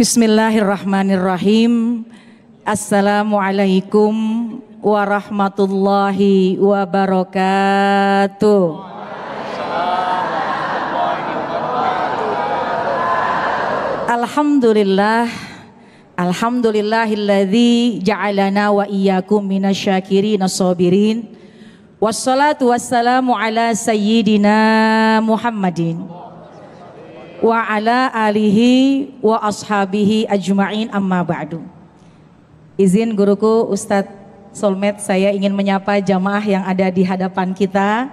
Bismillahirrahmanirrahim. Assalamualaikum warahmatullahi wabarakatuh. Alhamdulillah. Alhamdulillahilladzi ja'alana wa iyyakum minasyakirin as-sabirin. Wassalatu wassalamu ala sayyidina Muhammadin wa ala alihi wa ashabihi ajma'in, amma ba'du. Izin guruku Ustadz Solmed, saya ingin menyapa jamaah yang ada di hadapan kita.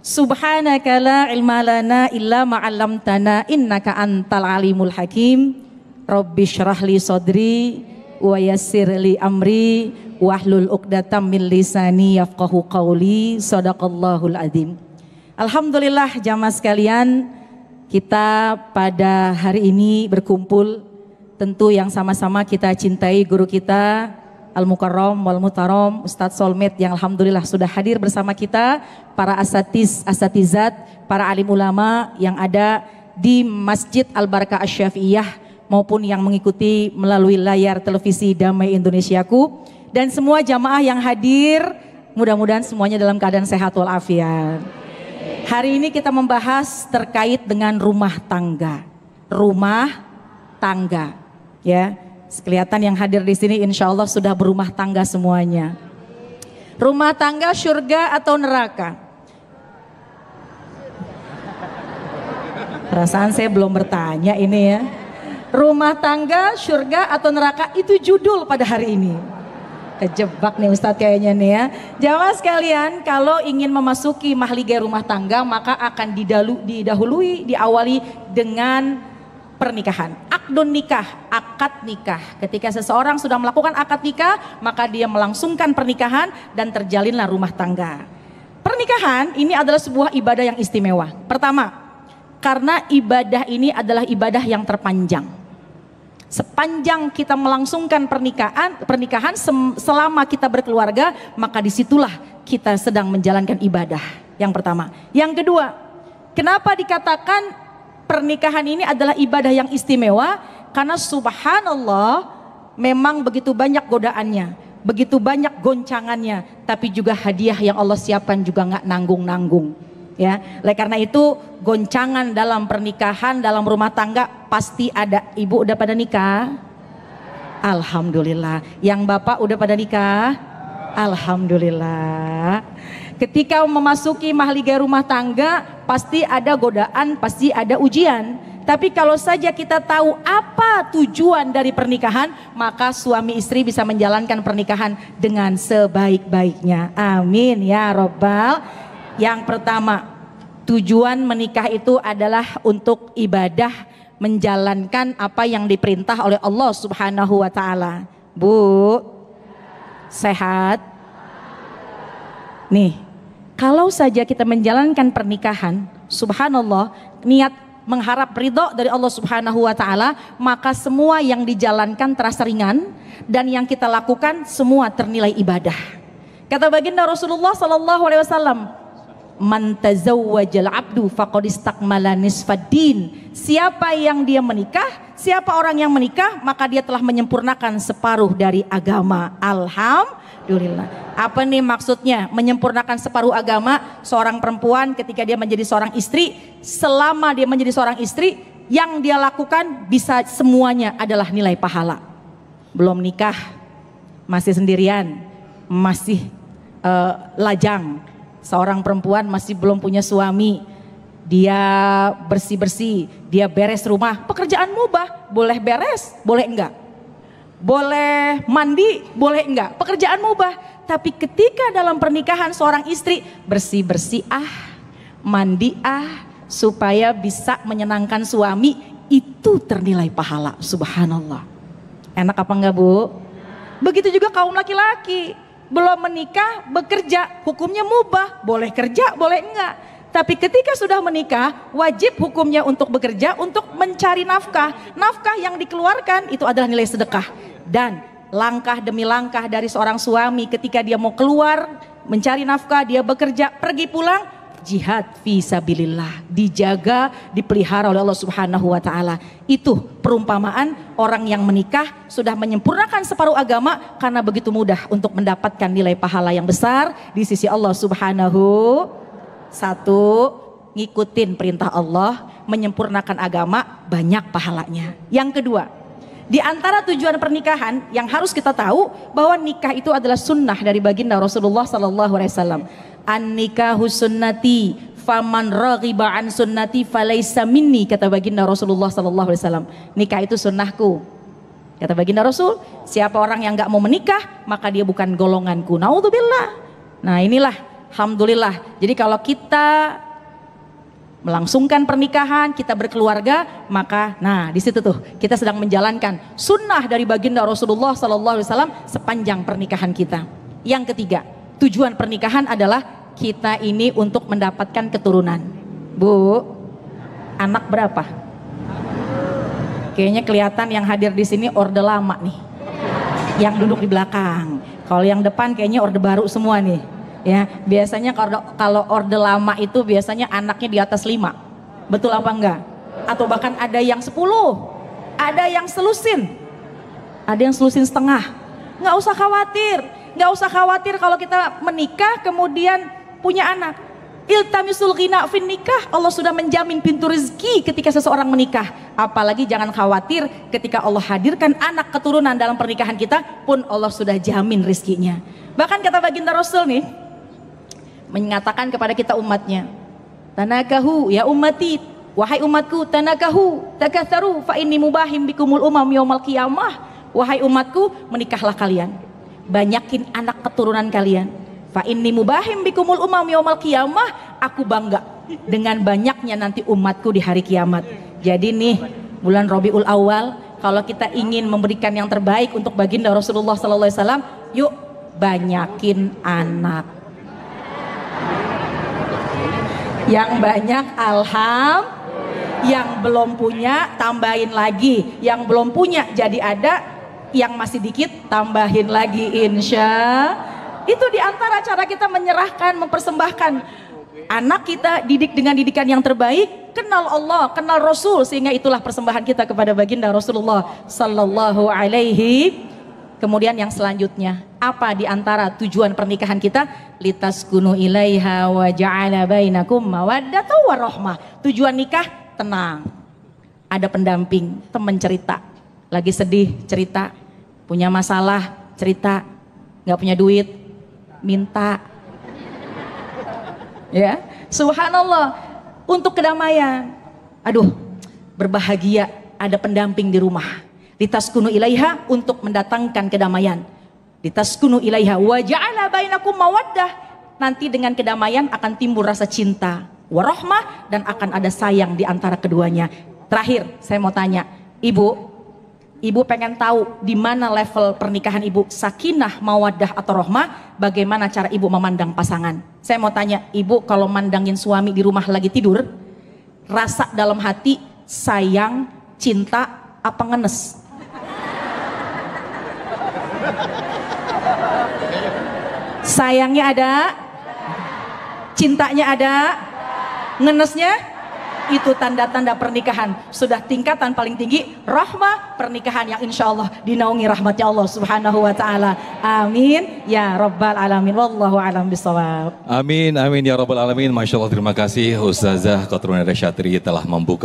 Subhanaka la ilma lana illa ma'allamtana innaka antal alimul hakim. Rabbi syrahli sodri wa yassir li amri wahlul uqdatam min lisani yafqahu qawli. Sadaqallahul adzim. Alhamdulillah jamaah sekalian, kita pada hari ini berkumpul tentu yang sama-sama kita cintai guru kita Al-Mukarram wal Mutaram Ustadz Solmed yang alhamdulillah sudah hadir bersama kita, para asatizat, para alim ulama yang ada di Masjid Al-Barakah Asy-Syafi'iyah maupun yang mengikuti melalui layar televisi Damai Indonesiaku, dan semua jamaah yang hadir, mudah-mudahan semuanya dalam keadaan sehat walafiat. Hari ini kita membahas terkait dengan rumah tangga. Rumah tangga, ya. Kelihatan yang hadir di sini insya Allah sudah berumah tangga semuanya. Rumah tangga surga atau neraka? Perasaan saya belum bertanya ini ya. Rumah tangga surga atau neraka, itu judul pada hari ini. Kejebak nih Ustadz kayaknya nih ya. Jamaah sekalian, kalau ingin memasuki mahligai rumah tangga maka akan diawali dengan pernikahan. Akdun nikah, akad nikah. Ketika seseorang sudah melakukan akad nikah, maka dia melangsungkan pernikahan dan terjalinlah rumah tangga. Pernikahan ini adalah sebuah ibadah yang istimewa. Pertama, karena ibadah ini adalah ibadah yang terpanjang. Sepanjang kita melangsungkan pernikahan selama kita berkeluarga, maka disitulah kita sedang menjalankan ibadah. Yang pertama. Yang kedua, kenapa dikatakan pernikahan ini adalah ibadah yang istimewa? Karena subhanallah memang begitu banyak godaannya, begitu banyak goncangannya, tapi juga hadiah yang Allah siapkan juga nggak nanggung-nanggung. Ya, oleh karena itu goncangan dalam pernikahan, dalam rumah tangga pasti ada. Ibu udah pada nikah? Alhamdulillah. Yang bapak udah pada nikah? Alhamdulillah. Ketika memasuki mahligai rumah tangga pasti ada godaan, pasti ada ujian. Tapi kalau saja kita tahu apa tujuan dari pernikahan, maka suami istri bisa menjalankan pernikahan dengan sebaik-baiknya. Amin ya Rabbal. Yang pertama, tujuan menikah itu adalah untuk ibadah, menjalankan apa yang diperintah oleh Allah Subhanahu wa taala. Bu, sehat? Nih, kalau saja kita menjalankan pernikahan, subhanallah, niat mengharap ridho dari Allah Subhanahu wa taala, maka semua yang dijalankan terasa ringan dan yang kita lakukan semua ternilai ibadah. Kata baginda Rasulullah sallallahu alaihi wasallam, man tazawwajal abdu faqad istakmala nisfaddin. Siapa yang dia menikah, siapa orang yang menikah, maka dia telah menyempurnakan separuh dari agama. Alhamdulillah. Apa nih maksudnya menyempurnakan separuh agama? Seorang perempuan ketika dia menjadi seorang istri, selama dia menjadi seorang istri, yang dia lakukan bisa semuanya adalah nilai pahala. Belum nikah, masih sendirian, masih lajang, seorang perempuan masih belum punya suami, dia bersih-bersih, dia beres rumah, pekerjaan mubah, boleh beres, boleh enggak, boleh mandi, boleh enggak, pekerjaan mubah. Tapi ketika dalam pernikahan seorang istri bersih-bersih mandi supaya bisa menyenangkan suami, itu ternilai pahala. Subhanallah. Enak apa enggak Bu? Begitu juga kaum laki-laki, belum menikah bekerja, hukumnya mubah, boleh kerja boleh enggak. Tapi ketika sudah menikah, wajib hukumnya untuk bekerja, untuk mencari nafkah. Nafkah yang dikeluarkan itu adalah nilai sedekah. Dan langkah demi langkah dari seorang suami ketika dia mau keluar mencari nafkah, dia bekerja, pergi pulang, jihad fisabilillah, dijaga, dipelihara oleh Allah Subhanahu wa taala. Itu perumpamaan orang yang menikah sudah menyempurnakan separuh agama karena begitu mudah untuk mendapatkan nilai pahala yang besar di sisi Allah Subhanahu. Satu, ngikutin perintah Allah, menyempurnakan agama, banyak pahalanya. Yang kedua, di antara tujuan pernikahan yang harus kita tahu bahwa nikah itu adalah sunnah dari baginda Rasulullah sallallahu alaihi wasallam. An-nikahu sunnati faman raghiba an sunnati falaisa minni, kata baginda Rasulullah sallallahu alaihi wasallam. Nikah itu sunnahku. Kata baginda Rasul, siapa orang yang enggak mau menikah, maka dia bukan golonganku. Naudzubillah. Nah, inilah alhamdulillah. Jadi kalau kita melangsungkan pernikahan, kita berkeluarga, maka nah di situ tuh kita sedang menjalankan sunnah dari baginda Rasulullah sallallahu alaihi wasallam sepanjang pernikahan kita. Yang ketiga, tujuan pernikahan adalah kita ini untuk mendapatkan keturunan. Bu, anak berapa? Kayaknya kelihatan yang hadir di sini orde lama nih, yang duduk di belakang. Kalau yang depan kayaknya orde baru semua nih. Ya, biasanya kalau orde lama itu biasanya anaknya di atas 5. Betul apa enggak? Atau bahkan ada yang 10, ada yang selusin, ada yang selusin setengah. Nggak usah khawatir, nggak usah khawatir kalau kita menikah kemudian punya anak. Iltamisul ghina fin nikah, Allah sudah menjamin pintu rezeki ketika seseorang menikah. Apalagi jangan khawatir ketika Allah hadirkan anak keturunan dalam pernikahan kita pun Allah sudah jamin rezekinya. Bahkan kata baginda Rasul nih mengatakan kepada kita umatnya, tanakahu ya ummati, wahai umatku, tanakahu takatsaru fa inni mubahim bikumul umam yaumal qiyamah. Wahai umatku, menikahlah kalian, banyakin anak keturunan kalian. Fa inni mubahim bikumul umam yaumal qiyamah, aku bangga dengan banyaknya nanti umatku di hari kiamat. Jadi nih bulan Rabiul Awal, kalau kita ingin memberikan yang terbaik untuk baginda Rasulullah sallallahu alaihi wasallam, yuk banyakin anak. Yang banyak yang belum punya tambahin lagi, yang belum punya jadi ada, yang masih dikit tambahin lagi, insya. Itu diantara cara kita menyerahkan, mempersembahkan anak kita, didik dengan didikan yang terbaik, kenal Allah, kenal Rasul, sehingga itulah persembahan kita kepada baginda Rasulullah sallallahu alaihi. Kemudian yang selanjutnya, apa diantara tujuan pernikahan kita? Litaskunu ilaiha wa ja'ala bainakum mawaddatan warahmah. Tujuan nikah tenang, ada pendamping, teman cerita, lagi sedih cerita, punya masalah cerita, nggak punya duit minta, ya subhanallah, untuk kedamaian. Aduh, berbahagia ada pendamping di rumah. Litaskunu ilaiha, untuk mendatangkan kedamaian. Litaskunu ilaiha wa ja'ala bainakum mawaddah, nanti dengan kedamaian akan timbul rasa cinta, warahmah, dan akan ada sayang di antara keduanya. Terakhir saya mau tanya, Ibu pengen tahu di mana level pernikahan ibu, sakinah, mawaddah atau rahmah, bagaimana cara ibu memandang pasangan? Saya mau tanya, ibu kalau mandangin suami di rumah lagi tidur, rasa dalam hati sayang, cinta, apa ngenes? Sayangnya ada, cintanya ada, ngenesnya, itu tanda-tanda pernikahan. Sudah tingkatan paling tinggi, rahmah, pernikahan yang insya Allah dinaungi rahmatnya Allah subhanahu wa ta'ala. Amin ya rabbal alamin. Wallahu alam bisawab. Amin, amin ya rabbal alamin. Masya Allah, terima kasih Ustazah Qatrun Syatri telah membuka